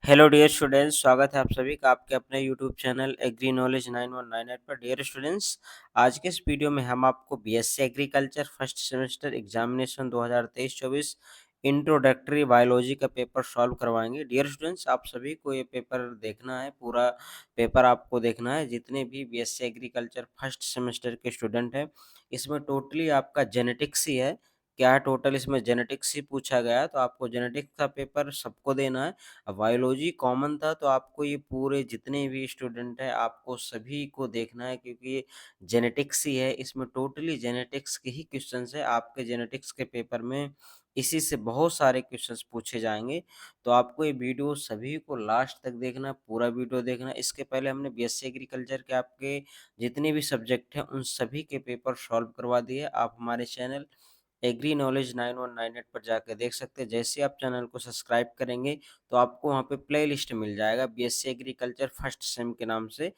Hello dear students, स्वागत है आप सभी का आपके अपने यूट्यूब चैनल एग्री नॉलेज 9198 पर। डियर स्टूडेंट्स, आज के इस वीडियो में हम आपको BSc agriculture first semester examination 2023-24 introductory biology का पेपर सॉल्व करवाएंगे। डियर स्टूडेंट्स, आप सभी को ये पेपर देखना है, पूरा पेपर आपको देखना है। जितने भी बीएससी एग्रीकल्चर फर्स्ट सेमेस्टर के स्टूडेंट हैं, इसमें टोटली आपका जेनेटिक्स ही है। क्या है, टोटल इसमें जेनेटिक्स ही पूछा गया है, तो आपको जेनेटिक्स का पेपर सबको देना है। अब बायोलॉजी कॉमन था, तो आपको ये पूरे जितने भी स्टूडेंट हैं आपको सभी को देखना है, क्योंकि ये जेनेटिक्स ही है। इसमें टोटली जेनेटिक्स के ही क्वेश्चंस है। आपके जेनेटिक्स के पेपर में इसी से बहुत सारे क्वेश्चंस पूछे जाएंगे, तो आपको ये वीडियो सभी को लास्ट तक देखना है, पूरा वीडियो देखना है। इसके पहले हमने बीएससी एग्रीकल्चर के आपके जितने भी सब्जेक्ट हैं उन सभी के पेपर सॉल्व करवा दिए। आप हमारे चैनल एग्री नॉलेज 9198 पर जाकर देख सकते हैं। जैसे आप चैनल को सब्सक्राइब करेंगे तो आपको वहाँ पे प्लेलिस्ट मिल जाएगा बीएससी एग्रीकल्चर फर्स्ट सेम के नाम से।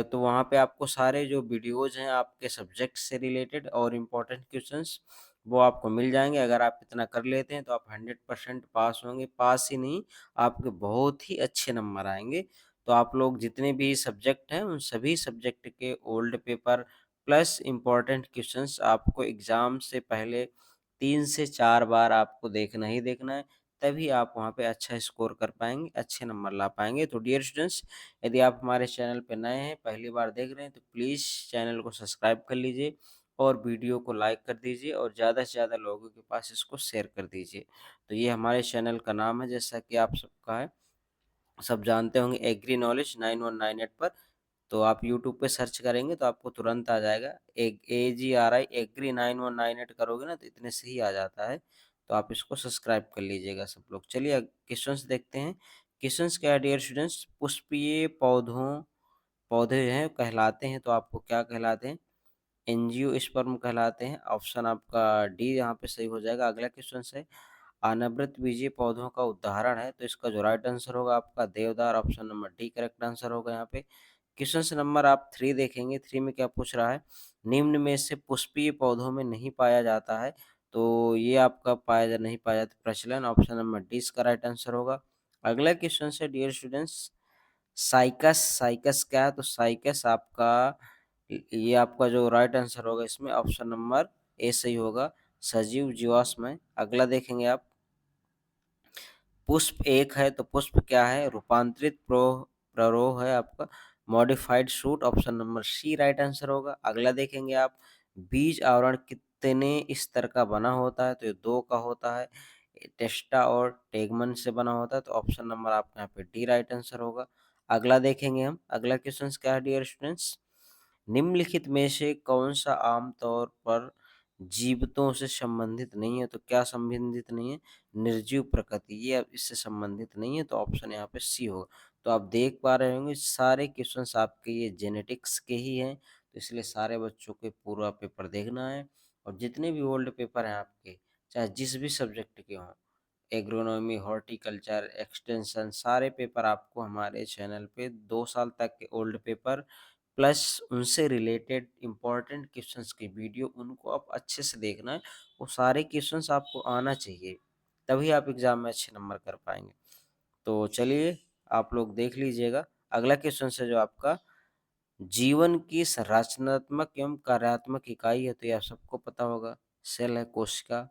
तो वहाँ पे आपको सारे जो वीडियोज हैं आपके सब्जेक्ट से रिलेटेड और इम्पोर्टेंट क्वेश्चंस वो आपको मिल जाएंगे। अगर आप इतना कर लेते हैं तो आप 100% पास होंगे। पास ही नहीं, आपके बहुत ही अच्छे नंबर आएंगे। तो आप लोग जितने भी सब्जेक्ट हैं उन सभी सब्जेक्ट के old paper plus important questions आपको एग्ज़ाम से पहले 3 से 4 बार आपको देखना ही देखना है। तभी आप वहाँ पे अच्छा स्कोर कर पाएंगे, अच्छे नंबर ला पाएंगे। तो डियर स्टूडेंट्स, यदि आप हमारे चैनल पर नए हैं, पहली बार देख रहे हैं, तो प्लीज़ चैनल को सब्सक्राइब कर लीजिए और वीडियो को लाइक कर दीजिए और ज़्यादा से ज़्यादा लोगों के पास इसको शेयर कर दीजिए। तो ये हमारे चैनल का नाम है, जैसा कि आप सबका है, सब जानते होंगे, एग्री नॉलेज 9198 पर। तो आप यूट्यूब पे सर्च करेंगे तो आपको तुरंत आ जाएगा। एक AGRI एग्री 9198 करोगे ना तो इतने से ही आ जाता है। तो आप इसको सब्सक्राइब कर लीजिएगा सब लोग। चलिए क्वेश्चंस देखते हैं। क्वेश्चंस क्या है डियर स्टूडेंट्स, पुष्पीय पौधे हैं कहलाते हैं, तो आपको क्या कहलाते हैं? एंजियोस्पर्म कहलाते हैं। ऑप्शन आपका डी यहाँ पे सही हो जाएगा। अगला क्वेश्चन है, अनावृत बीजीय पौधों का उदाहरण है, तो इसका जो राइट आंसर होगा आपका देवदार। Option number D correct answer होगा यहाँ पे। क्वेश्चन नंबर आप 3 देखेंगे। 3 में क्या पूछ रहा है, निम्न में से पुष्पीय पौधों में नहीं पाया जाता है, तो ये आपका नहीं पाया जाता प्रचलन। ऑप्शन नंबर डी इसका राइट आंसर होगा। अगला क्वेश्चन है डियर स्टूडेंट्स, साइकस। साइकस क्या है, तो साइकस आपका ये आपका जो राइट आंसर होगा इसमें ऑप्शन नंबर ए सही होगा, सजीव जीवाश्म है। अगला देखेंगे आप, पुष्प एक है, तो पुष्प क्या है, रूपांतरित प्ररोह है आपका, modified shoot. Option number C right answer होगा। अगला देखेंगे आप, बीज आवरण कितने स्तर का बना होता है, तो ये 2 का होता है। टेस्टा और टेगमन से बना होता है, तो ऑप्शन नंबर आपका यहाँ पे डी राइट आंसर होगा। अगला देखेंगे हम, अगला क्वेश्चन क्या है डियर स्टूडेंट्स, निम्नलिखित में से कौन सा आमतौर पर जीवतों से संबंधित नहीं है, तो क्या संबंधित नहीं है, निर्जीव प्रकृति, ये अब इससे संबंधित नहीं है, तो ऑप्शन यहाँ पे सी होगा। तो आप देख पा रहे होंगे सारे क्वेश्चंस आपके ये जेनेटिक्स के ही हैं, तो इसलिए सारे बच्चों के पूरा पेपर देखना है। और जितने भी ओल्ड पेपर हैं आपके, चाहे जिस भी सब्जेक्ट के हों, एग्रोनॉमी, हॉर्टिकल्चर, एक्सटेंशन, सारे पेपर आपको हमारे चैनल पे 2 साल तक के ओल्ड पेपर प्लस उनसे रिलेटेड इम्पोर्टेंट क्वेश्चंस की वीडियो, उनको आप अच्छे से देखना है। वो सारे क्वेश्चंस आपको आना चाहिए, तभी आप एग्जाम में अच्छे नंबर कर पाएंगे। तो चलिए आप लोग देख लीजिएगा। अगला क्वेश्चन है जो आपका, जीवन की संरचनात्मक एवं कार्यात्मक इकाई है, तो ये आप सबको पता होगा, सेल है, कोशिका।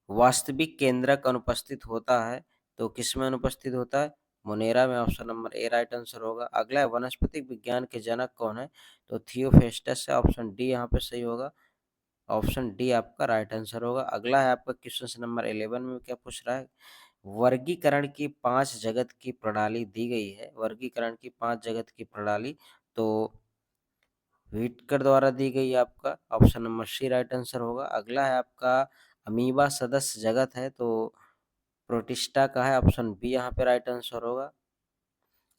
वास्तविक केंद्रक अनुपस्थित होता है, तो किसमें अनुपस्थित होता है, मोनेरा में। Option number A right answer होगा। अगला है, वनस्पतिक विज्ञान के जनक कौन है, तो थियोफेस्टस है। ऑप्शन डी यहाँ पे सही होगा। ऑप्शन डी आपका राइट आंसर होगा। अगला है आपका क्वेश्चन नंबर 11 में क्या पूछ रहा है, वर्गीकरण की 5 जगत की प्रणाली दी गई है। वर्गीकरण की 5 जगत की प्रणाली तो व्हिटकर द्वारा दी गई है आपका। Option number C right answer होगा। अगला है आपका, अमीबा सदस्य जगत है, तो प्रोटिस्टा का है। ऑप्शन बी यहाँ पे राइट आंसर होगा।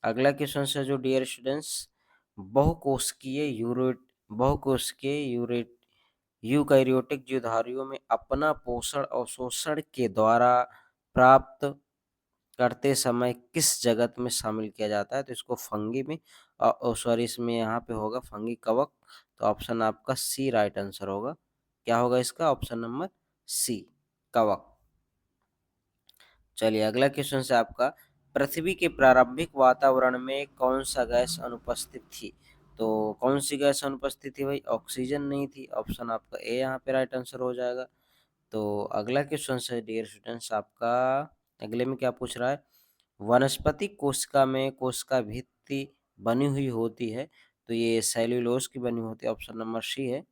अगला क्वेश्चन है जो डियर स्टूडेंट्स, बहुकोशिकीय यूरोट बहुकोशिकीय यूरेट यूकैरियोटिक जीवधारियों में अपना पोषण अवशोषण के द्वारा प्राप्त करते समय किस जगत में शामिल किया जाता है, तो इसको फंगी में, सॉरी इसमें यहाँ पे होगा फंगी कवक। तो ऑप्शन आपका सी राइट आंसर होगा। क्या होगा इसका, ऑप्शन नंबर सी, कवक। चलिए अगला क्वेश्चन है आपका, पृथ्वी के प्रारंभिक वातावरण में कौन सा गैस अनुपस्थित थी? तो कौन सी गैस अनुपस्थित थी भाई? ऑक्सीजन नहीं थी। ऑप्शन आपका ए यहाँ पे राइट आंसर हो जाएगा। तो अगला क्वेश्चन है डियर स्टूडेंट्स आपका, अगले में क्या पूछ रहा है, वनस्पति कोशिका में कोशिका भित्ति बनी हुई होती है, तो ये सेल्यूलोज की बनी होती है। ऑप्शन नंबर सी है।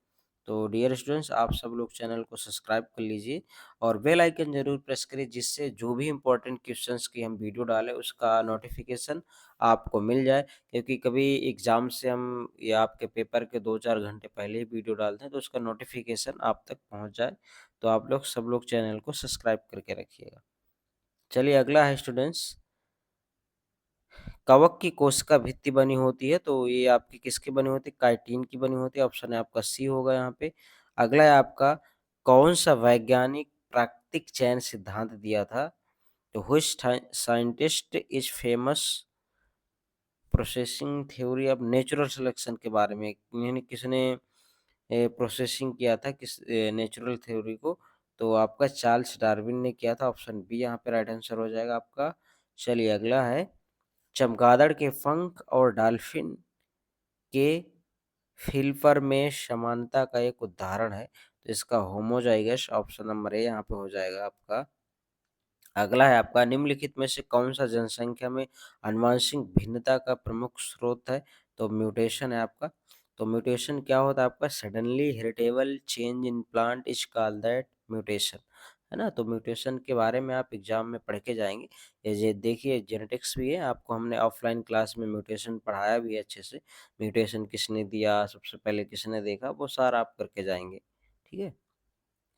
तो डियर स्टूडेंट्स आप सब लोग चैनल को सब्सक्राइब कर लीजिए और बेल आइकन जरूर प्रेस करिए, जिससे जो भी इम्पोर्टेंट क्वेश्चंस की हम वीडियो डालें उसका नोटिफिकेशन आपको मिल जाए। क्योंकि कभी एग्जाम से हम या आपके पेपर के 2-4 घंटे पहले ही वीडियो डालते हैं, तो उसका नोटिफिकेशन आप तक पहुंच जाए। तो आप लोग सब लोग चैनल को सब्सक्राइब करके रखिएगा। चलिए अगला है स्टूडेंट्स, कवक की कोशिका भित्ति बनी होती है, तो ये आपकी किसकी बनी होती है? काइटिन की बनी होती है। ऑप्शन है आपका सी होगा यहाँ पे। अगला है आपका, कौन सा वैज्ञानिक प्राकृतिक चयन सिद्धांत दिया था? तो which scientist is famous processing theory of natural selection के बारे में, यानी किसने प्रोसेसिंग किया था किस नेचुरल थ्योरी को? तो आपका चार्ल्स डार्विन ने किया था। ऑप्शन बी यहाँ पे राइट आंसर हो जाएगा आपका। चलिए अगला है, चमगादड़ के पंख और डॉल्फिन के फिलपर में समानता का एक उदाहरण है, तो इसका होमोजाइगस। ऑप्शन नंबर ए यहाँ पे हो जाएगा आपका। अगला है आपका, निम्नलिखित में से कौन सा जनसंख्या में आनुवंशिक भिन्नता का प्रमुख स्रोत है? तो म्यूटेशन है आपका। तो म्यूटेशन क्या होता है आपका? Suddenly heritable change in plant is called that mutation, है ना। तो म्यूटेशन के बारे में आप एग्जाम में पढ़ के जाएंगे। ये देखिए जेनेटिक्स भी है, आपको हमने ऑफलाइन क्लास में म्यूटेशन पढ़ाया भी है अच्छे से। म्यूटेशन किसने दिया, सबसे पहले किसने देखा, वो सारा आप करके जाएंगे। ठीक है।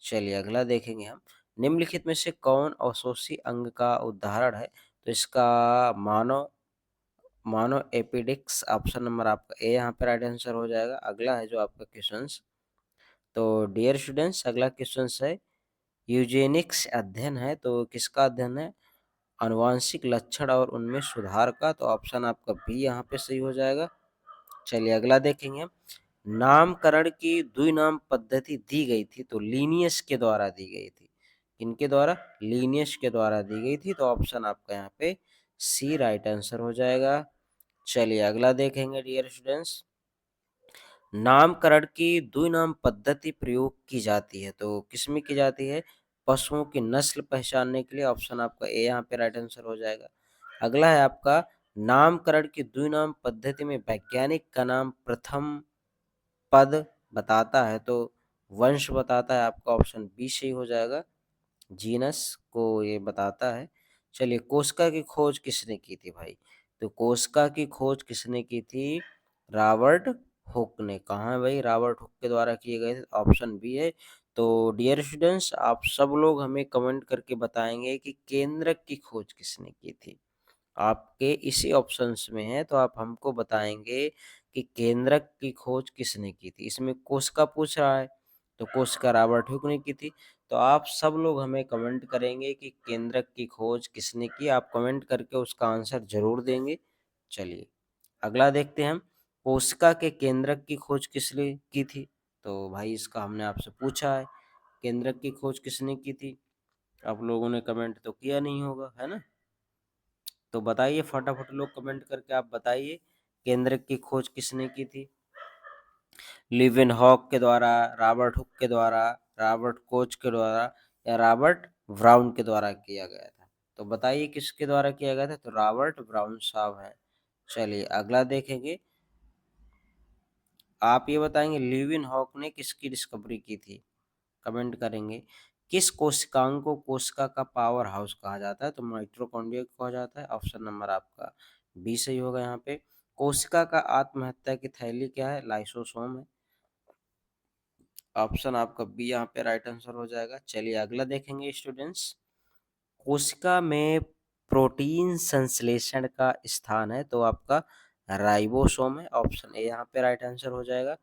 चलिए अगला देखेंगे हम, निम्नलिखित में से कौन अवशोषी अंग का उदाहरण है? तो इसका मानव मानव एपिडिक्स। ऑप्शन नंबर आपका ए यहाँ पे राइट आंसर हो जाएगा। अगला है जो आपका क्वेश्चंस, तो डियर स्टूडेंट्स अगला क्वेश्चंस है, यूजेनिक्स अध्ययन है, तो किसका अध्ययन है? आनुवांशिक लक्षण और उनमें सुधार का। तो ऑप्शन आपका बी यहाँ पे सही हो जाएगा। चलिए अगला देखेंगे, नामकरण की द्विनाम पद्धति दी गई थी, तो लीनियस के द्वारा दी गई थी। किनके द्वारा? लीनियस के द्वारा दी गई थी। तो ऑप्शन आपका यहाँ पे सी राइट आंसर हो जाएगा। चलिए अगला देखेंगे डियर स्टूडेंट्स, नामकरण की द्विनाम पद्धति प्रयोग की जाती है, तो किसमें की जाती है? पशुओं की नस्ल पहचानने के लिए। ऑप्शन आपका ए यहाँ पे राइट आंसर हो जाएगा। अगला है आपका, नामकरण की द्विनाम पद्धति में वैज्ञानिक का नाम प्रथम पद बताता है, तो वंश बताता है आपका। ऑप्शन बी सही हो जाएगा, जीनस को ये बताता है। चलिए कोशिका की खोज किसने की थी भाई? तो कोशिका की खोज किसने की थी? रॉबर्ट हुक ने। कहाँ है भाई? रॉबर्ट हुक के द्वारा किए गए थे। ऑप्शन बी है। तो डियर स्टूडेंट्स आप सब लोग हमें कमेंट करके बताएंगे कि केंद्रक की खोज किसने की थी। आपके इसी ऑप्शंस में है, तो आप हमको बताएंगे कि केंद्रक की खोज किसने की थी। इसमें कोशिका पूछ रहा है, तो कोशिका रॉबर्ट हुक ने की थी। तो आप सब लोग हमें कमेंट करेंगे कि केंद्रक की खोज किसने की। आप कमेंट करके उसका आंसर जरूर देंगे। चलिए अगला देखते हैं हम, कोशिका के केंद्रक की खोज किसने की थी? तो भाई इसका हमने आपसे पूछा है, केंद्रक की खोज किसने की थी? आप लोगों ने कमेंट तो किया नहीं होगा, है ना। तो बताइए फटाफट लोग कमेंट करके आप बताइए, केंद्रक की खोज किसने की थी? लिवेनहॉक के द्वारा, रॉबर्ट हुक के द्वारा, रॉबर्ट कोच के द्वारा, या रॉबर्ट ब्राउन के द्वारा किया गया था? तो बताइए किसके द्वारा किया गया था? तो रॉबर्ट ब्राउन साहब हैं। चलिए अगला देखेंगे, आप ये बताएंगे लिवेनहॉक ने किसकी डिस्कवरी की थी? कमेंट करेंगे। किस कोशिकांग को कोशिका का पावर हाउस कहा जाता है? तो माइटोकॉन्ड्रिया कहा जाता है। ऑप्शन नंबर आपका बी सही होगा यहाँ पे। कोशिका का आत्महत्या की थैली क्या है? लाइसोसोम है। ऑप्शन आपका बी यहाँ पे राइट आंसर हो जाएगा। चलिए अगला देखेंगे स्टूडेंट्स, कोशिका में प्रोटीन संश्लेषण का स्थान है, तो आपका राइबोसोम है। ऑप्शन ए यहाँ पे राइट आंसर हो जाएगा।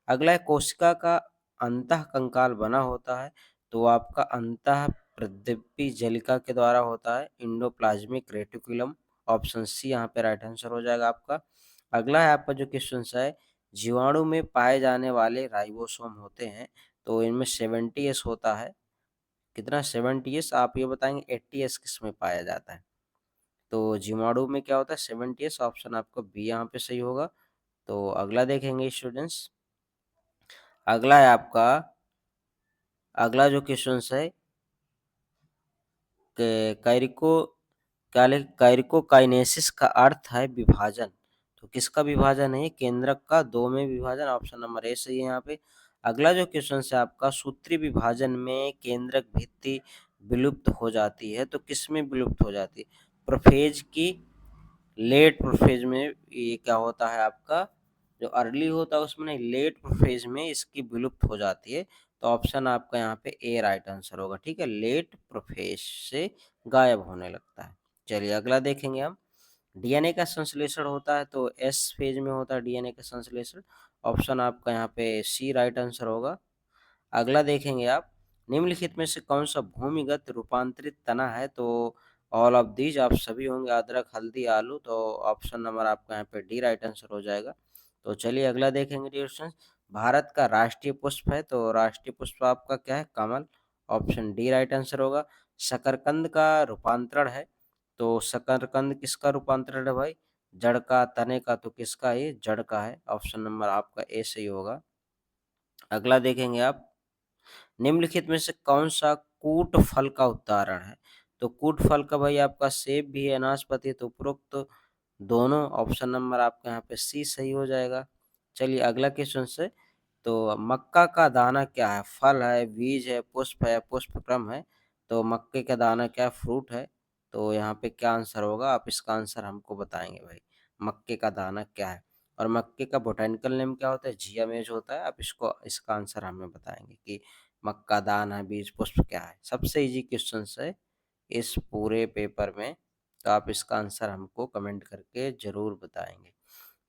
अगला है, कोशिका का अंतः कंकाल बना होता है, तो आपका अंतः प्रद्युति जलिका के द्वारा होता है, इंडोप्लाज्मिक रेटिकुलम। ऑप्शन सी यहाँ पे राइट आंसर हो जाएगा आपका। अगला है आपका जो क्वेश्चन है, जीवाणु में पाए जाने वाले राइबोसोम होते हैं, तो इनमें 70S होता है। कितना 70s, आप ये बताएंगे 80s किस में पाया जाता है। तो जीवाणु में क्या होता है 70s, ऑप्शन आपका बी यहाँ पे सही होगा। तो अगला देखेंगे स्टूडेंट्स, अगला है आपका, अगला जो क्वेश्चन है कैरिको कैरिकोकाइनेसिस का अर्थ है विभाजन। तो किसका विभाजन है, केंद्रक का दो में विभाजन, ऑप्शन नंबर ए सही है यहाँ पे। अगला जो क्वेश्चन है आपका, सूत्री विभाजन में केंद्रक भित्ति विलुप्त हो जाती है, तो किस में विलुप्त हो जाती है, प्रोफेज की लेट प्रोफेज में। ये क्या होता है आपका, जो अर्ली होता है उसमें नहीं, लेट प्रोफेज में इसकी विलुप्त हो जाती है। तो ऑप्शन आपका यहाँ पे ए राइट आंसर होगा, ठीक है, लेट प्रोफेज से गायब होने लगता है। चलिए अगला देखेंगे हम, डीएनए का संश्लेषण होता है तो एस फेज में होता है डीएनए का संश्लेषण, ऑप्शन आपका यहाँ पे सी राइट आंसर होगा। अगला देखेंगे आप, निम्नलिखित में से कौन सा भूमिगत रूपांतरित तना है, तो ऑल ऑफ दीज, आप सभी होंगे, अदरक हल्दी आलू, तो ऑप्शन नंबर आपका यहाँ पे डी राइट आंसर हो जाएगा। तो चलिए अगला देखेंगे डियर स्टूडेंट्स, भारत का राष्ट्रीय पुष्प है, तो राष्ट्रीय पुष्प आपका क्या है, कमल, ऑप्शन डी राइट आंसर होगा। शकरकंद का रूपांतरण है, तो शकरकंद किसका रूपांतरण है भाई, जड़ का, तने का, तो किसका, ये जड़ का है, ऑप्शन नंबर आपका ए सही होगा। अगला देखेंगे आप, निम्नलिखित में से कौन सा कूट फल का उदाहरण है, तो कूट फल का भाई आपका सेब भी है, नाशपाती, तो उपरोक्त तो दोनों, ऑप्शन नंबर आपका यहाँ पे सी सही हो जाएगा। चलिए अगला क्वेश्चन से, तो मक्का का दाना क्या है, फल है, बीज है, पुष्पक्रम है, तो मक्के का दाना क्या है, फ्रूट है। तो यहाँ पे क्या आंसर होगा, आप इसका आंसर हमको बताएंगे भाई, मक्के का दाना क्या है, और मक्के का बोटेनिकल नेम क्या होता है, जियामेज होता है। आप इसको, इसका आंसर हमें बताएंगे कि मक्का दाना बीज पुष्प क्या है। सबसे इजी क्वेश्चन है इस पूरे पेपर में, तो आप इसका आंसर हमको कमेंट करके जरूर बताएंगे।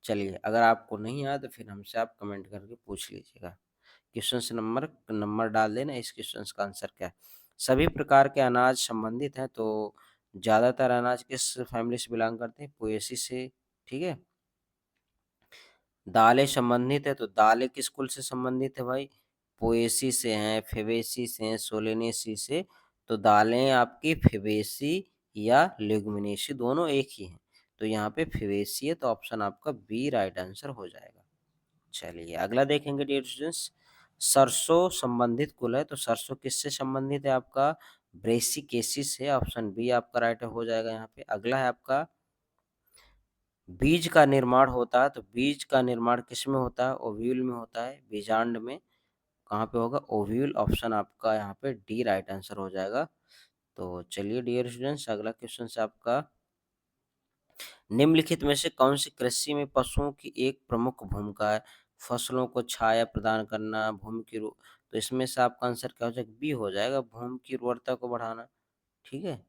चलिए अगर आपको नहीं आया तो फिर हमसे आप कमेंट करके पूछ लीजिएगा। क्वेश्चन से नंबर नंबर डाल देना, इस क्वेश्चन का आंसर क्या है। सभी प्रकार के अनाज संबंधित हैं, तो ज्यादातर अनाज किस फैमिली से बिलोंग करते हैं, पोएसी से, ठीक है। दालें संबंधित है, तो दालें किस कुल से संबंधित है भाई, पोएसी से हैं, फेवेसी से हैं, सोलेनेसी से। तो दालें आपकी फेवेसी या लेगुमिनेसी दोनों एक ही हैं, तो यहाँ पे फेवेसी है, तो ऑप्शन आपका बी राइट आंसर हो जाएगा। चलिए अगला देखेंगे डियर स्टूडेंट्स, सरसों संबंधित कुल है, तो सरसों किससे संबंधित है आपका, ब्रेसिकेसिस है, ऑप्शन बी आपका राइट हो जाएगा यहाँ पे। अगला है आपका, बीज का निर्माण होता है, तो बीज का निर्माण किस में होता है, ओव्यूल में होता है, बीजांड में, कहाँ पे होगा, ओव्यूल, ऑप्शन आपका यहाँ पे डी राइट आंसर हो जाएगा। तो चलिए डियर स्टूडेंट्स अगला क्वेश्चन से आपका, निम्नलिखित में से कौन सी कृषि में पशुओं की एक प्रमुख भूमिका है, फसलों को छाया प्रदान करना, भूमि की तो इसमें से आपका आंसर क्या हो जाएगा, बी हो जाएगा, भूमि की उर्वरता को बढ़ाना, ठीक है।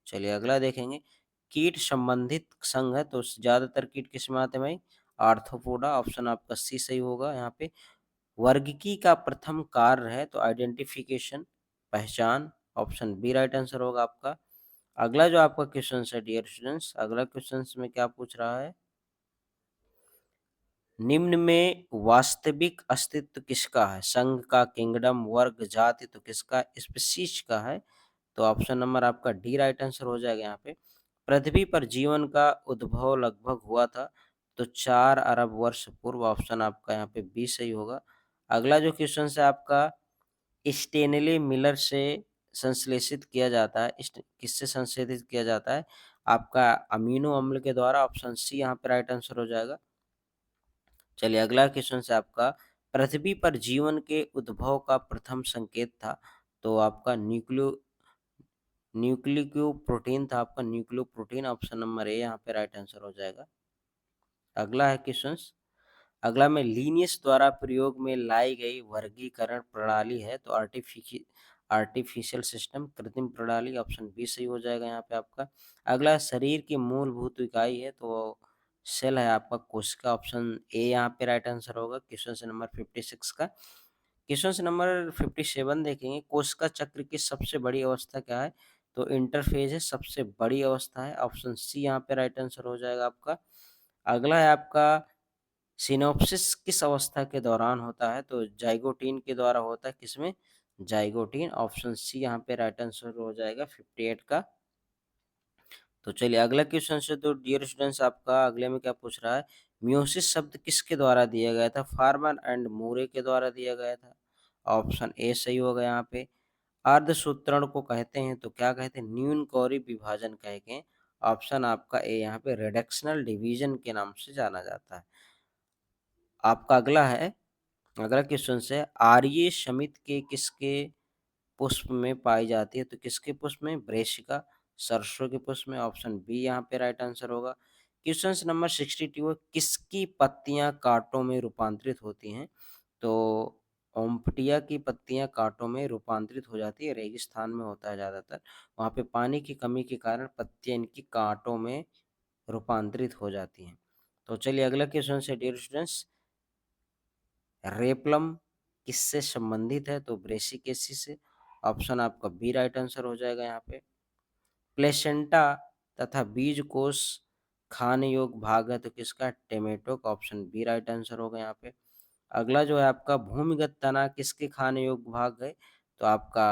चलिए अगला देखेंगे, कीट संबंधित संघ है, तो ज्यादातर कीट किस में आते हैं भाई, आर्थ्रोपोडा, ऑप्शन आपका सी सही होगा यहाँ पे। वर्गीकी का प्रथम कार्य है, तो आइडेंटिफिकेशन, पहचान, ऑप्शन बी राइट आंसर होगा आपका। अगला जो आपका क्वेश्चन है डियर स्टूडेंट्स, अगला क्वेश्चन में क्या पूछ रहा है, निम्न में वास्तविक अस्तित्व किसका है, संघ का, किंगडम, वर्ग, जाति, तो किसका, स्पीशीज का है। तो ऑप्शन नंबर आपका डी राइट आंसर हो जाएगा यहाँ पे। पृथ्वी पर जीवन का उद्भव लगभग हुआ था, तो 4 अरब वर्ष पूर्व, ऑप्शन आपका यहाँ पे बी सही होगा। अगला जो क्वेश्चन है आपका, स्टेनली मिलर से संश्लेषित किया जाता है, किससे संश्लेषित किया जाता है, आपका अमीनो अम्ल के द्वारा, ऑप्शन सी यहाँ पे राइट आंसर हो जाएगा। चलिए अगला क्वेश्चन है आपका, पृथ्वी पर जीवन के उद्भव का प्रथम संकेत था, तो आपका न्यूक्लियो प्रोटीन था, आपका nucleo protein, option number A यहाँ पे राइट आंसर हो जाएगा। अगला है क्वेश्चन, अगला में लीनियस द्वारा प्रयोग में लाई गई वर्गीकरण प्रणाली है, तो आर्टिफिशियल सिस्टम, कृत्रिम प्रणाली, ऑप्शन बी सही हो जाएगा यहाँ पे आपका। अगला शरीर की मूलभूत इकाई है, तो सेल है आपका कोशिका, ऑप्शन ए यहाँ पे राइट आंसर होगा क्वेश्चन से नंबर 56 का। क्वेश्चन से नंबर 57 देखेंगे, कोशिका चक्र की सबसे बड़ी अवस्था क्या है, तो इंटरफेज है, सबसे बड़ी अवस्था है, ऑप्शन सी यहाँ पे राइट आंसर हो जाएगा आपका। अगला है आपका, सिनोप्सिस किस अवस्था के दौरान होता है, तो जाइगोटीन के द्वारा होता है, किसमें, जाइगोटीन। ऑप्शन सी यहाँ पे राइट आंसर हो जाएगा 58 का। तो चलिए अगला क्वेश्चन से, तो डियर स्टूडेंट्स आपका अगले में क्या पूछ रहा है, मियोसिस शब्द किसके द्वारा दिया गया था, फार्मर एंड मूरे के द्वारा दिया गया था। ऑप्शन ए सही होगा यहाँ पे। अर्धसूत्रण को कहते हैं तो क्या कहते हैं, न्यूनकौरी विभाजन कह के। ऑप्शन आपका ए यहाँ पे रिडक्शनल डिवीजन के नाम से जाना जाता है। आपका अगला है, अगला क्वेश्चन से, आर्य समित के किसके पुष्प में पाई जाती है, तो किसके पुष्प में, वृश्चिका, सरसों के पुष्प में। ऑप्शन बी यहाँ पे राइट आंसर होगा। क्वेश्चन नंबर 62 है, किसकी पत्तियां कांटों में रूपांतरित होती हैं, तो ओम्पटिया की पत्तियां कांटों में रूपांतरित हो जाती है, रेगिस्तान में होता है ज़्यादातर, वहाँ पे पानी की कमी के कारण पत्तियां इनकी कांटों में रूपांतरित हो जाती हैं। तो चलिए अगला क्वेश्चन से डियर स्टूडेंट्स, रेपलम किससे संबंधित है, तो ब्रेसिकेसी से। ऑप्शन आपका बी राइट आंसर हो जाएगा यहाँ पे। प्लेसेंटा तथा बीज कोश खाने योग्य भाग है, तो किसका, टमेटो का। ऑप्शन बी राइट आंसर होगा यहाँ पे। अगला जो है आपका, भूमिगत तना किसके खाने योग्य भाग है, तो आपका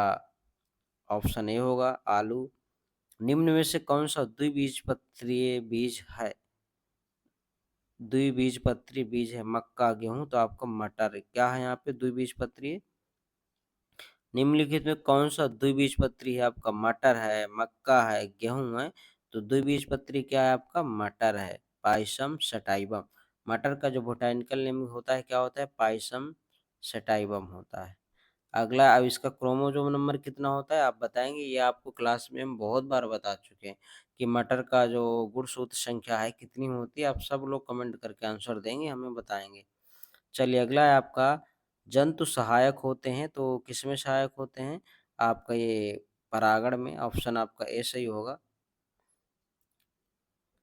ऑप्शन ए होगा, आलू। निम्न में से कौन सा द्विबीजपत्रीय बीज है, द्विबीजपत्री बीज है, मक्का, गेहूं, तो आपका मटर। क्या है यहाँ पे द्विबीजपत्री, निम्नलिखित में कौन सा द्विबीजपत्री है, आपका मटर है, मक्का है, गेहूं है, तो द्विबीजपत्री क्या है आपका, मटर है, पाइसम सटाइवम। मटर का जो बोटानिकल नेम होता है क्या होता है, पाइसम सटाइवम होता है। अगला, अब इसका क्रोमोसोम नंबर कितना होता है आप बताएंगे, ये आपको क्लास में हम बहुत बार बता चुके हैं कि मटर का जो गुणसूत्र संख्या है कितनी होती है, आप सब लोग कमेंट करके आंसर देंगे, हमें बताएंगे। चलिए अगला है आपका, जंतु सहायक होते हैं तो किसमें सहायक होते हैं, आपका ये परागण में। ऑप्शन आपका ए सही होगा।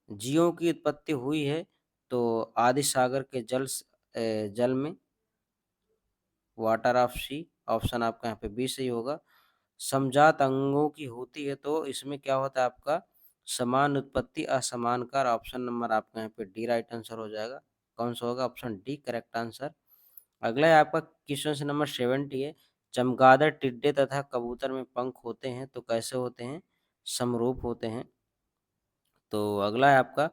जीवों की उत्पत्ति हुई है तो आदि सागर के जल में, वाटर ऑफ सी। ऑप्शन आपका यहाँ पे बी सही होगा। समजात अंगों की होती है तो इसमें क्या होता है आपका, समान उत्पत्ति असमान कार। ऑप्शन नंबर आपका यहाँ पे डी राइट आंसर हो जाएगा। कौन सा होगा, ऑप्शन डी करेक्ट आंसर। अगला है आपका क्वेश्चन नंबर 70 है, चमगादड़, टिड्डे तथा कबूतर में पंख होते हैं तो कैसे होते हैं, समरूप होते हैं। तो अगला है आपका,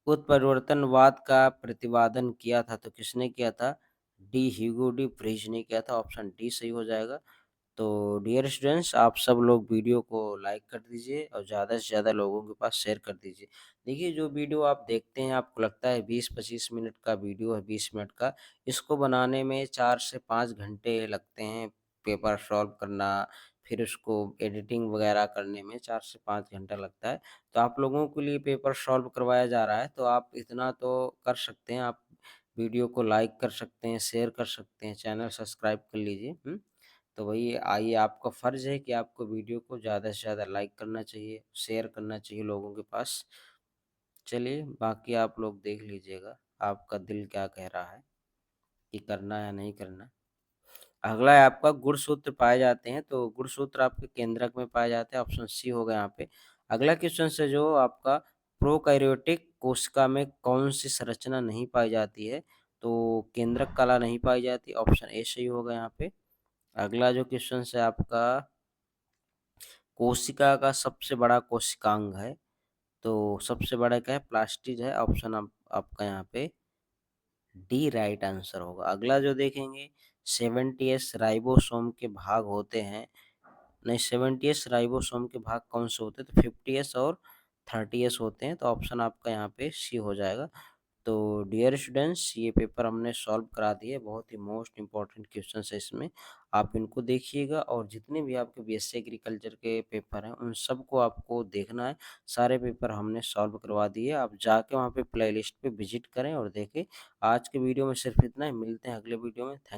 उत्परिवर्तनवाद का प्रतिपादन किया था तो किसने किया था, डी ह्यूगो डी व्रीज ने किया था। ऑप्शन डी सही हो जाएगा। तो डियर स्टूडेंट्स आप सब लोग वीडियो को लाइक कर दीजिए और ज़्यादा से ज़्यादा लोगों के पास शेयर कर दीजिए। देखिए जो वीडियो आप देखते हैं आपको लगता है 20-25 मिनट का वीडियो है, 20 मिनट का, इसको बनाने में 4 से 5 घंटे लगते हैं। पेपर सॉल्व करना, फिर उसको एडिटिंग वगैरह करने में 4 से 5 घंटा लगता है। तो आप लोगों के लिए पेपर सॉल्व करवाया जा रहा है तो आप इतना तो कर सकते हैं, आप वीडियो को लाइक कर सकते हैं, शेयर कर सकते हैं, चैनल सब्सक्राइब कर लीजिए। तो वही आइए, आपका फ़र्ज़ है कि आपको वीडियो को ज़्यादा से ज़्यादा लाइक करना चाहिए, शेयर करना चाहिए लोगों के पास। चलिए बाकी आप लोग देख लीजिएगा, आपका दिल क्या कह रहा है कि करना या नहीं करना। अगला है आपका, गुणसूत्र पाए जाते हैं तो गुणसूत्र आपके केंद्रक में पाए जाते हैं। ऑप्शन सी होगा यहाँ पे। अगला क्वेश्चन से जो आपका, प्रोकैरियोटिक कोशिका में कौन सी संरचना नहीं पाई जाती है, तो केंद्रक कला नहीं पाई जाती। ऑप्शन ए सही होगा यहाँ पे। अगला जो क्वेश्चन है आपका, कोशिका का सबसे बड़ा कोशिकांग है तो सबसे बड़ा क्या है, प्लास्टिड है। ऑप्शन आपका यहाँ पे डी राइट आंसर होगा। अगला जो देखेंगे, 70s राइबोसोम के भाग होते हैं, नहीं 70s राइबोसोम के भाग कौन से होते हैं, तो 50s और 30s होते हैं। तो ऑप्शन आपका यहाँ पे सी हो जाएगा। तो डियर स्टूडेंट्स ये पेपर हमने सॉल्व करा दिए, बहुत ही मोस्ट इम्पॉर्टेंट क्वेश्चन है इसमें, आप इनको देखिएगा और जितने भी आपके बीएससी एग्रीकल्चर के पेपर हैं उन सबको आपको देखना है। सारे पेपर हमने सॉल्व करवा दिए, आप जाके वहाँ पे प्लेलिस्ट पे विजिट करें और देखें। आज के वीडियो में सिर्फ इतना ही, मिलते हैं अगले वीडियो में। थैंक